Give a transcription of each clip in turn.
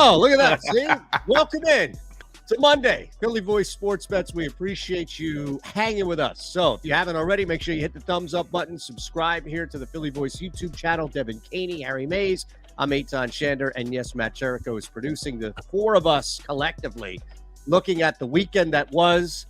go. Look at that. See? Welcome in to Monday. PhillyVoice SportsBets. We appreciate you hanging with us. So if you haven't already, make sure you hit the thumbs up button. Subscribe here to the PhillyVoice YouTube channel. Devan Kaney, Harry Mays. I'm Eitan Shander. And yes, Matt Jericho is producing. The four of us collectively looking at the weekend that was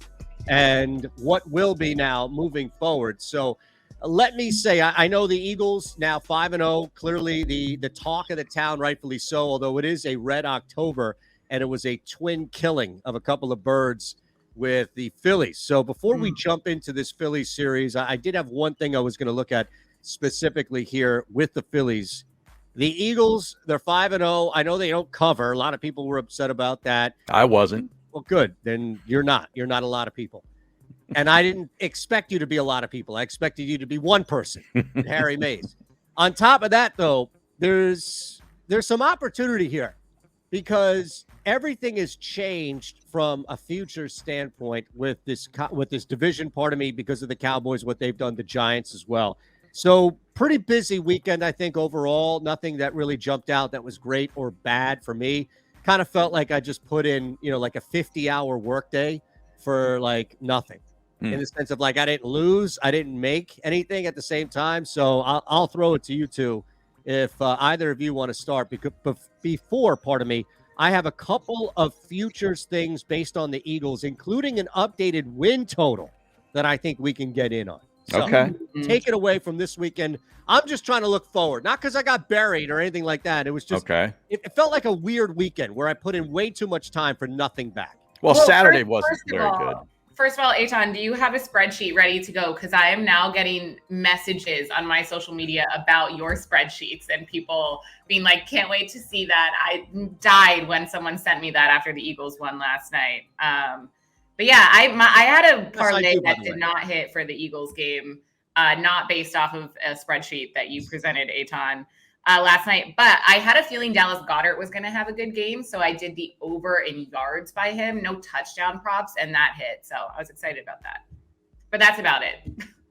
and what will be now moving forward. So let me say, I know the Eagles now 5-0, clearly the talk of the town, rightfully so, although it is a red October, and it was a twin killing of a couple of birds with the Phillies. So before we jump into this Phillies series, I did have one thing I was going to look at specifically here with the Phillies. The Eagles, they're 5-0. I know they don't cover. A lot of people were upset about that. I wasn't. Well, good. Then you're not. You're not a lot of people. And I didn't expect you to be a lot of people. I expected you to be one person, Harry Mays. On top of that, though, there's some opportunity here because everything has changed from a future standpoint with this division, part of me, because of the Cowboys, what they've done, the Giants as well. So pretty busy weekend, I think, overall. Nothing that really jumped out that was great or bad for me. Kind of felt like I just put in, like a 50-hour workday for like nothing in the sense of like I didn't lose, I didn't make anything at the same time. So I'll throw it to you two if either of you want to start. Because before, pardon me, I have a couple of futures things based on the Eagles, including an updated win total that I think we can get in on. So, okay. Take it away from this weekend. I'm just trying to look forward, not because I got buried or anything like that. It was just, it felt like a weird weekend where I put in way too much time for nothing back. Well, Saturday wasn't very good. First of all, Eitan, do you have a spreadsheet ready to go? Because I am now getting messages on my social media about your spreadsheets and people being like, can't wait to see that. I died when someone sent me that after the Eagles won last night. But yeah, I had a parlay that did not hit for the Eagles game, not based off of a spreadsheet that you presented, Eitan, last night. But I had a feeling Dallas Goedert was going to have a good game, so I did the over in yards by him, no touchdown props, and that hit. So I was excited about that. But that's about it.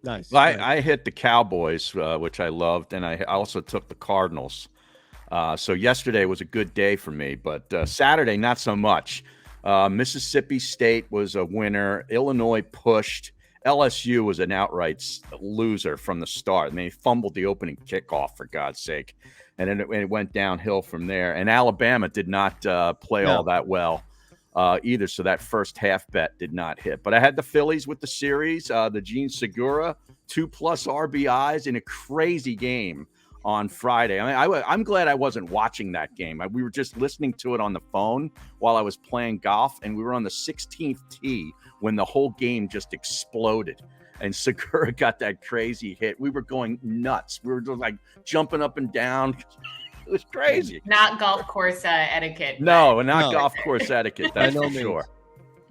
Nice. Well, I hit the Cowboys, which I loved, and I also took the Cardinals. So yesterday was a good day for me, but Saturday, not so much. Mississippi State was a winner. Illinois pushed. LSU was an outright loser from the start. They fumbled the opening kickoff, for God's sake. And then it went downhill from there. And Alabama did not play all that well either, so that first half bet did not hit. But I had the Phillies with the series, the Gene Segura, 2+ RBIs in a crazy game on Friday. I mean, I'm glad I wasn't watching that game. We were just listening to it on the phone while I was playing golf, and we were on the 16th tee when the whole game just exploded. And Segura got that crazy hit. We were going nuts. We were just like jumping up and down. It was crazy. Not golf course etiquette. No, not golf course etiquette. That's for sure.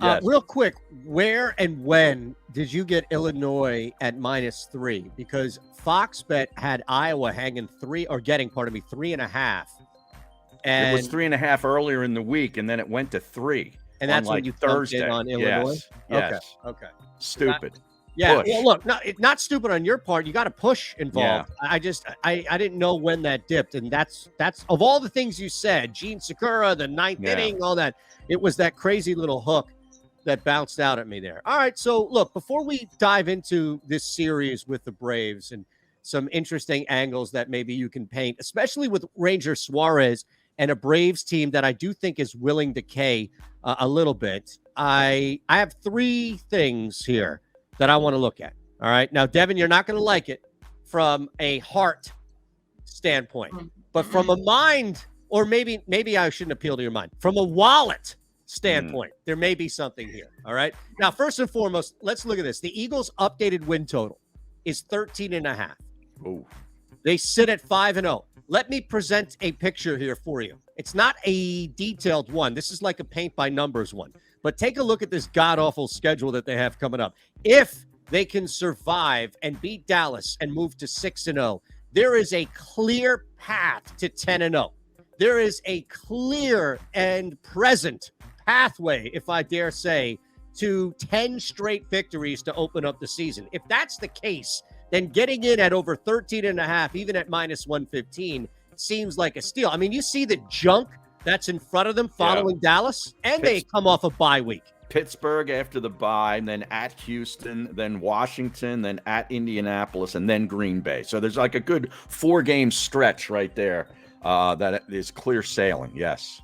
Yes. Real quick, where and when did you get Illinois at -3? Because Fox Bet had Iowa hanging 3.5. And it was 3.5 earlier in the week, and then it went to 3. And that's like when you Thursday in on Illinois? Yes. Okay. Stupid. Yeah. Push. Well, look, not stupid on your part. You got a push involved. Yeah. I didn't know when that dipped, and that's of all the things you said, Gene Segura, the ninth inning, all that. It was that crazy little hook that bounced out at me there. All right, so look, before we dive into this series with the Braves and some interesting angles that maybe you can paint, especially with Ranger Suarez and a Braves team that I do think is willing to decay a little bit, I have 3 things here that I want to look at. All right, now, Devan, you're not going to like it from a heart standpoint, but from a mind, or maybe I shouldn't appeal to your mind, from a wallet standpoint, there may be something here. All right. Now, first and foremost, let's look at this. The Eagles' updated win total is 13.5. Ooh. They sit at 5-0. Let me present a picture here for you. It's not a detailed one. This is like a paint by numbers one. But take a look at this god-awful schedule that they have coming up. If they can survive and beat Dallas and move to 6-0, there is a clear path to 10-0. There is a clear and present pathway, if I dare say, to 10 straight victories to open up the season. If that's the case, then getting in at over 13.5, even at -115, seems like a steal. I mean, you see the junk That's in front of them following Dallas, and they come off a bye week. Pittsburgh after the bye, and then at Houston, then Washington, then at Indianapolis, and then Green Bay. So there's like a good 4-game stretch right there that is clear sailing. Yes.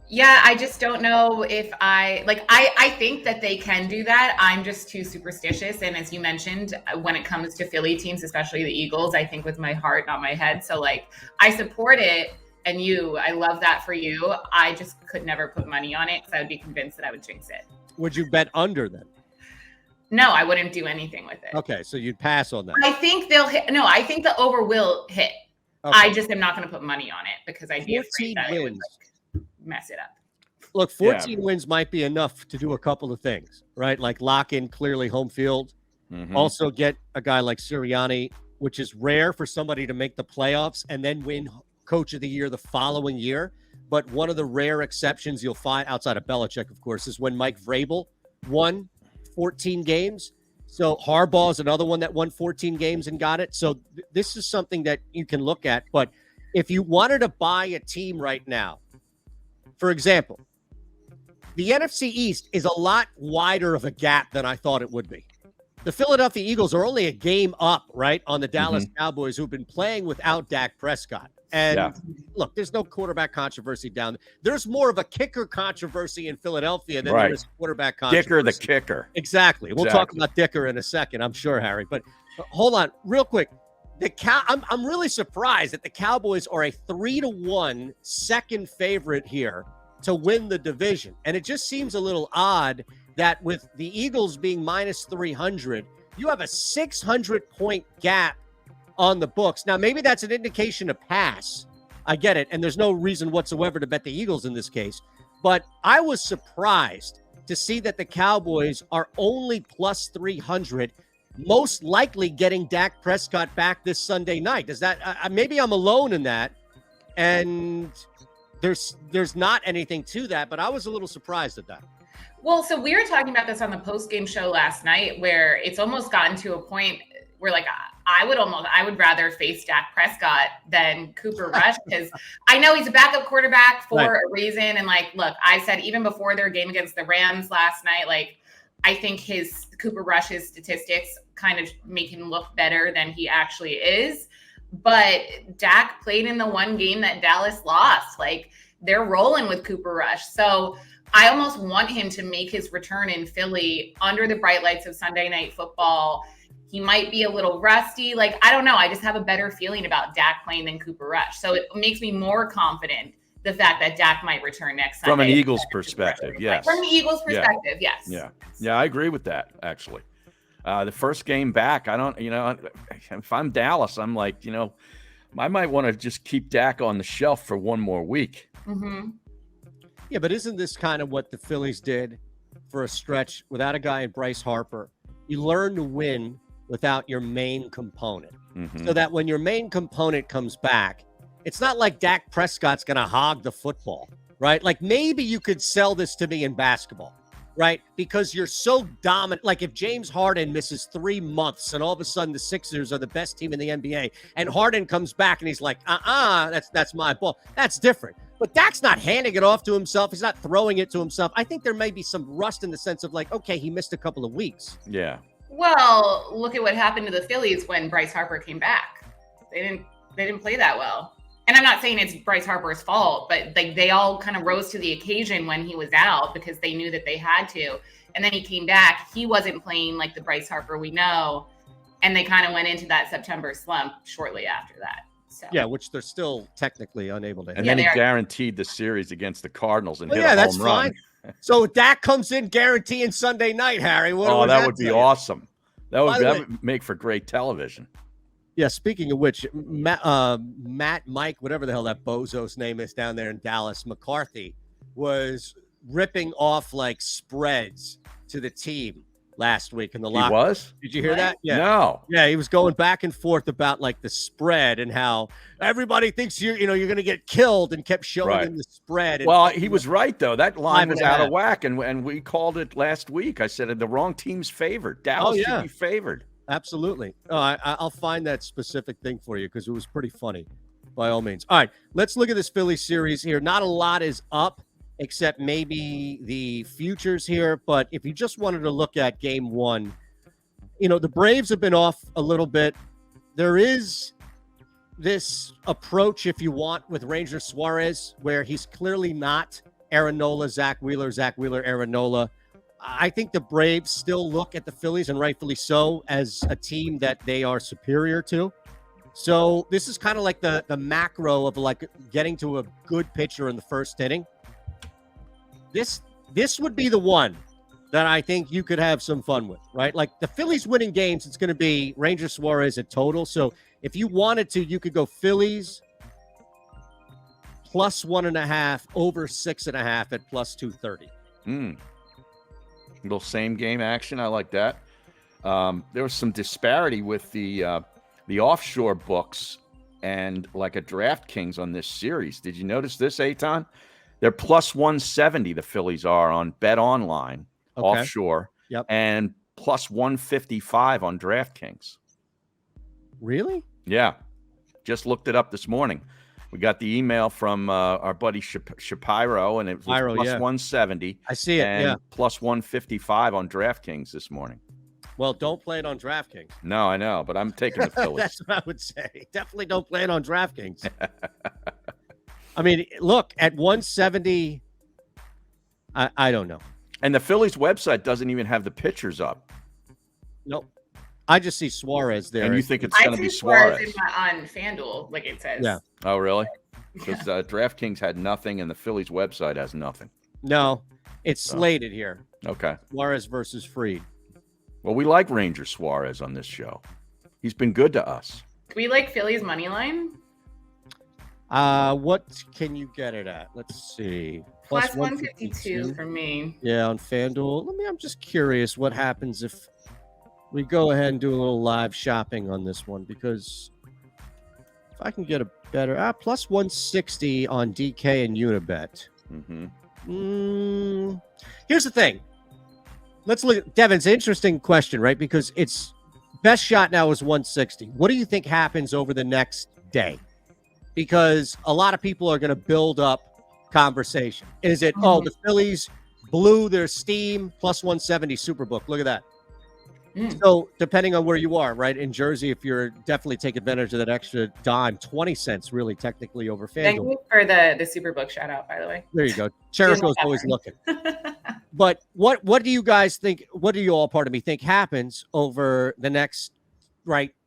Yeah, I just don't know if I think that they can do that. I'm just too superstitious. And as you mentioned, when it comes to Philly teams, especially the Eagles, I think with my heart, not my head. So I support it. And I love that for you. I just could never put money on it because I would be convinced that I would jinx it. Would you bet under then? No, I wouldn't do anything with it. Okay, so you'd pass on that. I think they'll hit. No, I think the over will hit. Okay. I just am not going to put money on it because I'd be afraid that it would mess it up. Look, 14 wins might be enough to do a couple of things, right? Like lock in clearly home field. Mm-hmm. Also get a guy like Sirianni, which is rare for somebody to make the playoffs and then win Coach of the Year the following year. But one of the rare exceptions you'll find outside of Belichick, of course, is when Mike Vrabel won 14 games. So Harbaugh is another one that won 14 games and got it. So this is something that you can look at. But if you wanted to buy a team right now, for example, the NFC East is a lot wider of a gap than I thought it would be. The Philadelphia Eagles are only a game up, right, on the Dallas Cowboys, who've been playing without Dak Prescott. And look, there's no quarterback controversy down there. There's more of a kicker controversy in Philadelphia than there is quarterback controversy. Dicker the kicker. Exactly. We'll talk about Dicker in a second, I'm sure, Harry. But hold on, real quick. I'm really surprised that the Cowboys are a 3-1 second favorite here to win the division. And it just seems a little odd that with the Eagles being minus 300, you have a 600-point gap on the books. Now, maybe that's an indication of pass. I get it. And there's no reason whatsoever to bet the Eagles in this case. But I was surprised to see that the Cowboys are only plus 300, most likely getting Dak Prescott back this Sunday night. Does that maybe I'm alone in that? And there's not anything to that, but I was a little surprised at that. Well, so we were talking about this on the post-game show last night where it's almost gotten to a point where I would rather face Dak Prescott than Cooper Rush because I know he's a backup quarterback for a reason. And look, I said even before their game against the Rams last night, I think Cooper Rush's statistics kind of make him look better than he actually is. But Dak played in the one game that Dallas lost. They're rolling with Cooper Rush. So I almost want him to make his return in Philly under the bright lights of Sunday Night Football. He might be a little rusty. I don't know. I just have a better feeling about Dak playing than Cooper Rush. So it makes me more confident the fact that Dak might return next Sunday. From an Eagles perspective, yes. From the Eagles perspective, yes. Yeah, I agree with that, actually. The first game back, I don't, if I'm Dallas, I'm I might want to just keep Dak on the shelf for one more week. Mm-hmm. Yeah, but isn't this kind of what the Phillies did for a stretch without a guy in Bryce Harper? You learn to win without your main component. So that when your main component comes back, it's not like Dak Prescott's going to hog the football, right? Maybe you could sell this to me in basketball, right? Because you're so dominant. If James Harden misses 3 months and all of a sudden the Sixers are the best team in the NBA and Harden comes back and he's like, that's my ball. That's different. But Dak's not handing it off to himself. He's not throwing it to himself. I think there may be some rust in the sense of okay, he missed a couple of weeks. Yeah. Well, look at what happened to the Phillies when Bryce Harper came back. They didn't play that well. And I'm not saying it's Bryce Harper's fault, but they all kind of rose to the occasion when he was out because they knew that they had to. And then he came back. He wasn't playing like the Bryce Harper we know. And they kind of went into that September slump shortly after that. So. Yeah, which they're still technically unable to. And then he guaranteed the series against the Cardinals and hit a that's home run. Fine. So Dak comes in guaranteeing Sunday night, Harry. That would be awesome. That would make for great television. Yeah, speaking of which, Matt, Mike, whatever the hell that bozo's name is down there in Dallas, McCarthy, was ripping off spreads to the team last week in the locker. He was? Did you hear that? Yeah. No. Yeah, he was going back and forth about the spread and how everybody thinks you're going to get killed and kept showing him the spread. Well, he was right though. That line was out of whack, and we called it last week. I said the wrong team's favored. Dallas should be favored. Absolutely. I'll find that specific thing for you because it was pretty funny. By all means. All right, let's look at this Philly series here. Not a lot is up except maybe the futures here. But if you just wanted to look at game one, the Braves have been off a little bit. There is this approach, if you want, with Ranger Suarez, where he's clearly not Aaron Nola, Zach Wheeler, Aaron Nola. I think the Braves still look at the Phillies, and rightfully so, as a team that they are superior to. So this is kind of like the macro of like getting to a good pitcher in the first inning. This would be the one that I think you could have some fun with, right? Like the Phillies winning games, it's going to be Ranger Suarez at total. So if you wanted to, you could go Phillies plus 1.5 over 6.5 at plus 230. Little same game action. I like that. There was some disparity with the offshore books and like a DraftKings on this series. Did you notice this, Eitan? They're plus 170, the Phillies are on Bet Online, offshore, and plus 155 on DraftKings. Really? Yeah. Just looked it up this morning. We got the email from our buddy Shapiro, and it was plus 170. I see it, and plus 155 on DraftKings this morning. Well, don't play it on DraftKings. No, I know, but I'm taking the Phillies. That's what I would say. Definitely don't play it on DraftKings. I mean, look, at 170, I don't know. And the Phillies website doesn't even have the pictures up. Nope. I just see Suarez there. And you think it's going to be Suarez? On FanDuel, like it says. Yeah. Oh, really? Because DraftKings had nothing, and the Phillies website has nothing. No, it's slated here. Okay. Suarez versus Fried. Well, we like Ranger Suarez on this show. He's been good to us. Do we like Phillies money line? What can you get it at? Let's see. Plus 152 for me. Yeah, on FanDuel. I'm just curious what happens if we go ahead and do a little live shopping on this one, because if I can get a better plus 160 on DK and Unibet. Here's the thing. Let's look at Devin's interesting question, right? Because it's best shot now is 160. What do you think happens over the next day? Because a lot of people are going to build up conversation. Is it, the Phillies blew their steam, plus 170 Superbook? Look at that. So depending on where you are, right? In Jersey, if you're definitely take advantage of that extra dime, 20 cents really technically over FanDuel. Thank you for the Superbook shout out, by the way. There you go. Cherico's always looking. But what do you guys think? What do you all, part of me, think happens over the next,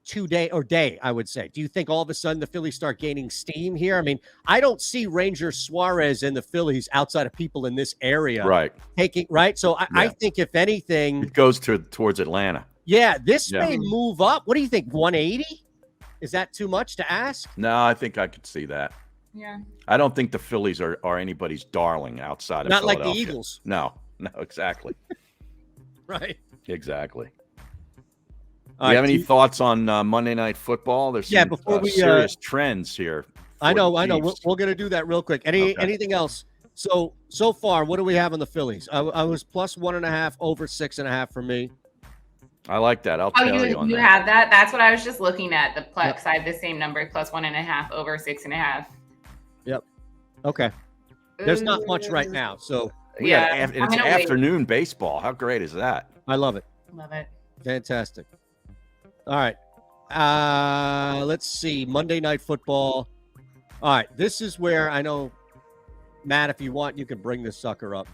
2 day, I would say? Do you think all of a sudden the Phillies start gaining steam here? I mean, I don't see Ranger Suarez and the Phillies outside of people in this area taking, So I think if anything, it goes towards Atlanta. Yeah, this may move up. What do you think? 180? Is that too much to ask? No, I think I could see that. Yeah. I don't think the Phillies are anybody's darling outside of Philadelphia. Not like the Eagles. No, exactly. Right. Exactly. Do you have any thoughts on Monday Night Football? There's some before we serious trends here. I know. We're going to do that real quick. Anything else? So far, what do we have on the Phillies? I was plus 1.5 over 6.5 for me. I like that. I'll tell you on that. You have that? That's what I was just looking at. The Plex, I have the same number, plus 1.5 over 6.5. Yep. Okay. There's not much right now. So it's afternoon baseball. How great is that? I love it. Love it. Fantastic. All right. Let's see. Monday Night Football. All right. This is where I know, Matt, if you want, you can bring this sucker up.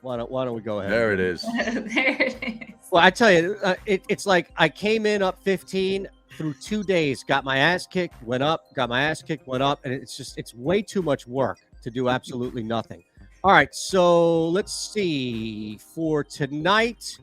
Why don't we go ahead? There it is. There it is. Well, I tell you, it's like I came in up 15 through 2 days, got my ass kicked, went up, got my ass kicked, went up. And it's way too much work to do absolutely nothing. All right. So let's see. For tonight,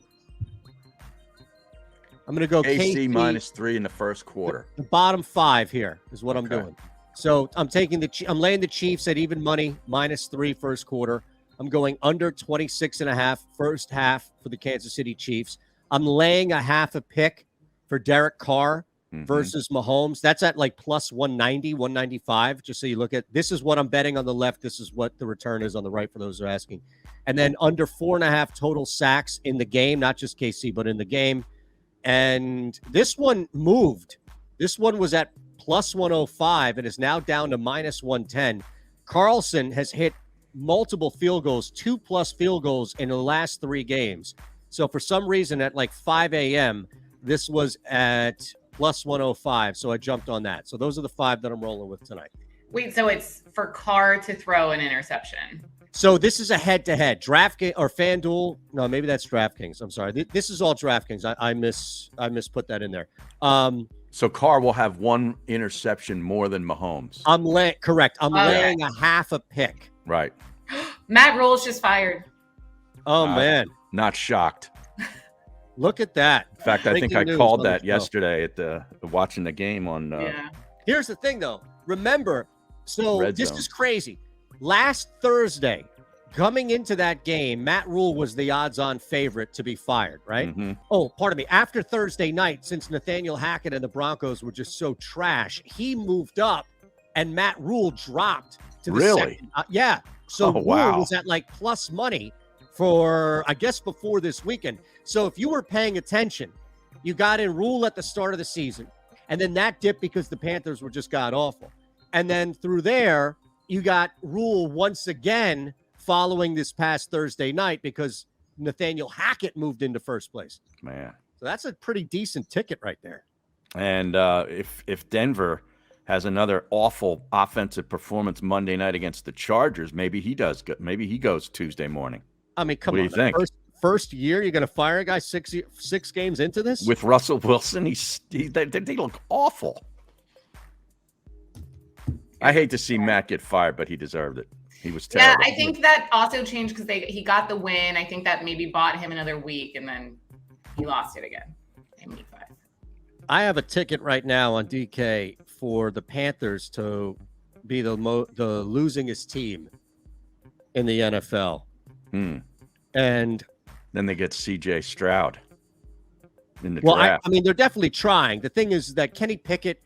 I'm going to go KC -3 in the first quarter. The bottom 5 here is what I'm doing. So I'm taking I'm laying the Chiefs at even money, -3 first quarter. I'm going under 26.5 first half for the Kansas City Chiefs. I'm laying a half a pick for Derek Carr versus Mahomes. That's at like plus 190, 195. Just so you look at, this is what I'm betting on the left. This is what the return is on the right for those who are asking. And then under 4.5 total sacks in the game, not just KC, but in the game. And this one moved. This one was at plus 105 and is now down to minus 110. Carlson has hit multiple field goals, 2+ field goals in the last 3 games. So for some reason at like 5 a.m., this was at plus 105. So I jumped on that. So those are the 5 that I'm rolling with tonight. Wait, so it's for Carr to throw an interception? So this is a head-to-head. DraftKings or FanDuel. No, maybe that's DraftKings. I'm sorry. This is all DraftKings. I misput that in there. So Carr will have 1 interception more than Mahomes. Correct. I'm laying a half a pick. Right. Matt Rule's just fired. Oh, man. Not shocked. Look at that. In fact, I think I called that yesterday at watching the game on. Here's the thing, though. Remember, so Red this Zone. is crazy. Last Thursday, coming into that game, Matt Rule was the odds-on favorite to be fired, right? Mm-hmm. Oh, pardon me. After Thursday night, since Nathaniel Hackett and the Broncos were just so trash, he moved up, and Matt Rule dropped to the second. Yeah. So Rule was at like plus money for, I guess, before this weekend. So if you were paying attention, you got in Rule at the start of the season, and then that dipped because the Panthers were just god-awful. And then through there, you got Rule once again following this past Thursday night because Nathaniel Hackett moved into first place. Man. So that's a pretty decent ticket right there. And if Denver has another awful offensive performance Monday night against the Chargers, maybe he does. Maybe he goes Tuesday morning. I mean, come on. What do you think? First year, you're going to fire a guy 6 games into this? With Russell Wilson, they look awful. I hate to see Matt get fired, but he deserved it. He was terrible. Yeah, I think that also changed because he got the win. I think that maybe bought him another week, and then he lost it again in week 5. I have a ticket right now on DK for the Panthers to be the losingest team in the NFL. And then they get C.J. Stroud in the draft. I mean, they're definitely trying. The thing is that Kenny Pickett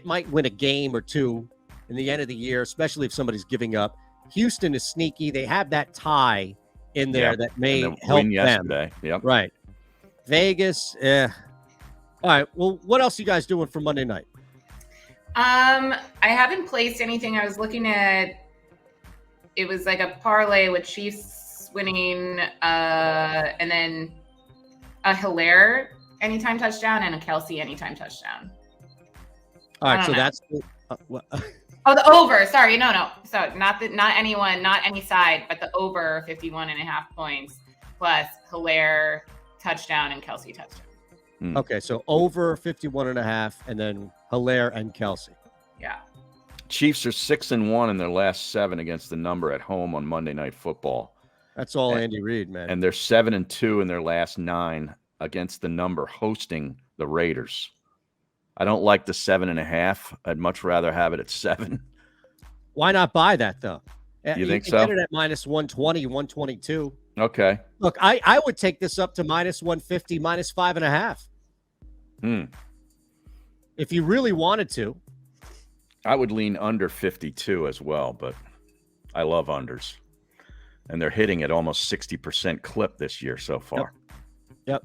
might win a game or two in the end of the year, especially if somebody's giving up. Houston is sneaky. They have that tie in there that may help them. Yesterday. Yep. Right. Vegas, All right. Well, what else are you guys doing for Monday night? I haven't placed anything. I was looking at, it was like a parlay with Chiefs winning, and then a Hilaire anytime touchdown and a Kelsey anytime touchdown. All right. So that's the over. Sorry. No. So not any side, but the over 51.5 points plus Hilaire touchdown and Kelsey touchdown. Okay. So over 51.5 and then Hilaire and Kelsey. Yeah. Chiefs are 6-1 in their last 7 against the number at home on Monday Night Football. That's all Andy Reid, man. And they're 7-2 in their last 9 against the number hosting the Raiders. I don't like the 7.5. I'd much rather have it at 7. Why not buy that though? You think can so? Get it at minus 120, 122. Okay. Look, I would take this up to minus 150, minus 5.5. If you really wanted to. I would lean under 52 as well, but I love unders. And they're hitting at almost 60% clip this year so far. Yep.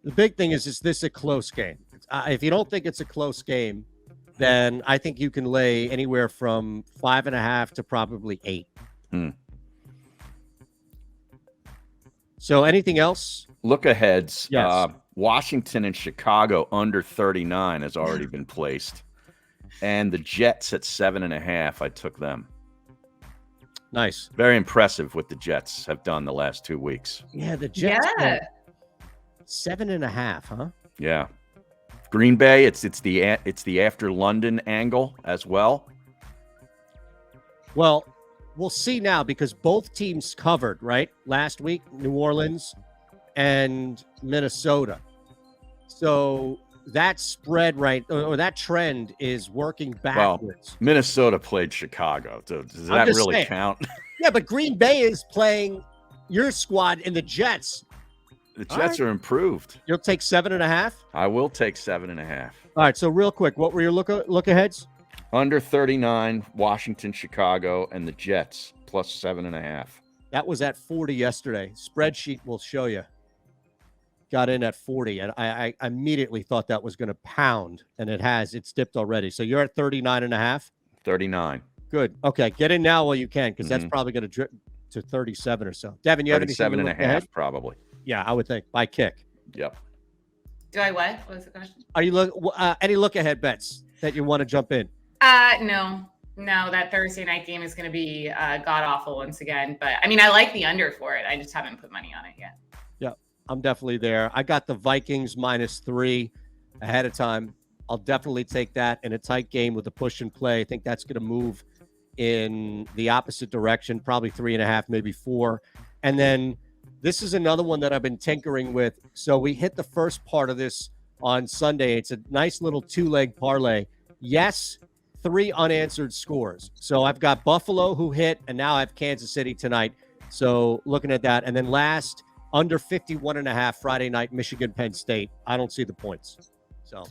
The big thing is this a close game? If you don't think it's a close game, then I think you can lay anywhere from 5.5 to probably 8. So anything else? Look aheads. Yes. Washington and Chicago under 39 has already been placed. And the Jets at 7.5. I took them. Nice. Very impressive what the Jets have done the last 2 weeks. Yeah, the Jets. Yeah. 7.5, huh? Yeah. Green Bay, it's the after London angle as well. Well, we'll see now because both teams covered, right? Last week, New Orleans and Minnesota. So that spread, right, or that trend is working backwards. Well, Minnesota played Chicago. Does that really count? Yeah, but Green Bay is playing your squad in the Jets. The Jets are improved. You'll take 7.5? I will take 7.5. All right, so real quick, what were your look aheads? Under 39, Washington, Chicago, and the Jets, plus 7.5. That was at 40 yesterday. Spreadsheet will show you. got in at 40, and I immediately thought that was going to pound, and it has. It's dipped already. So you're at 39.5? 39. Good. Okay, get in now while you can, because that's probably going to drip to 37 or so. Devin, you have anything to 37 and a look ahead? half, probably. Yeah, I would think by kick. Yep. Do I what? What was the question? Are you any look ahead bets that you want to jump in? No, that Thursday night game is going to be god awful once again. But I mean, I like the under for it. I just haven't put money on it yet. Yeah, I'm definitely there. I got the Vikings -3 ahead of time. I'll definitely take that in a tight game with a push and play. I think that's going to move in the opposite direction, probably 3.5, maybe 4. And then this is another one that I've been tinkering with. So we hit the first part of this on Sunday. It's a nice little 2-leg parlay. Yes, 3 unanswered scores. So I've got Buffalo who hit, and now I have Kansas City tonight. So looking at that. And then last, under 51.5 Friday night, Michigan, Penn State. I don't see the points. So,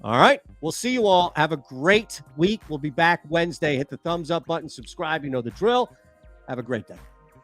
all right. We'll see you all. Have a great week. We'll be back Wednesday. Hit the thumbs up button, subscribe. You know the drill. Have a great day.